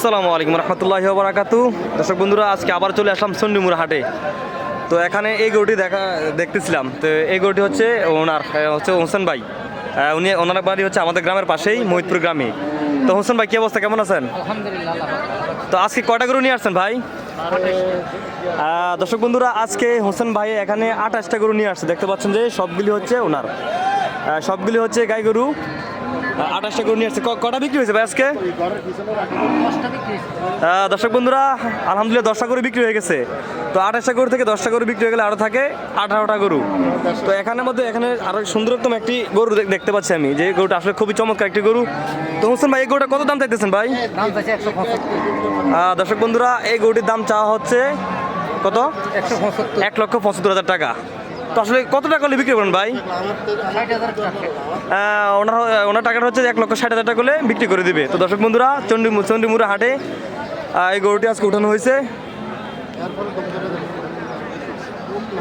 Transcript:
আসসালামু আলাইকুম রহমতুল্লাহি ওয়া বারাকাতুহু। দর্শক বন্ধুরা, আজকে আবার চলে আসলাম চণ্ডীমুড়া হাটে। তো এখানে এই গরুটি দেখতেছিলাম। তো এই গরুটি হচ্ছে হচ্ছে হোসেন ভাই। ওনার বাড়ি হচ্ছে আমাদের গ্রামের পাশেই, মহিদপুর গ্রামে। তো হোসেন ভাই, কি অবস্থা, কেমন আছেন? আলহামদুলিল্লাহ। তো আজকে কয়টা গরু নিয়ে আসছেন ভাই? দর্শক বন্ধুরা, আজকে হোসেন ভাই এখানে 28টা গরু নিয়ে আসছে। দেখতে পাচ্ছেন যে সবগুলি হচ্ছে ওনার, সবগুলি হচ্ছে গাই গরু। 28টা গরু নিয়ে আসছে। কটা বিক্রি হয়েছে ভাই আজকে? দর্শক বন্ধুরা, আলহামদুলিল্লাহ 10টা গরু বিক্রি হয়ে গেছে। তো 28টা গরু থেকে 10টা গরু বিক্রি হয়ে গেলে আরও থাকে 18টা গরু। তো এখানে আরো সুন্দরতম একটি গরু দেখতে পাচ্ছি আমি, যে গরুটা আসলে খুবই চমৎকার একটি গরু। তো হোসেন ভাই, এই গরুটা কত দাম চাইতেছেন ভাই? দর্শক বন্ধুরা, এই গরুটির দাম চাওয়া হচ্ছে কত? 1,75,000 টাকা। তো আসলে কত টাকা হলে বিক্রি করেন ভাই? ওনার টাকাটা হচ্ছে 1,60,000 টাকা হলে বিক্রি করে দিবে। তো দর্শক বন্ধুরা, চণ্ডীমুড়া হাটে এই গরুটি আজকে উঠানো হয়েছে।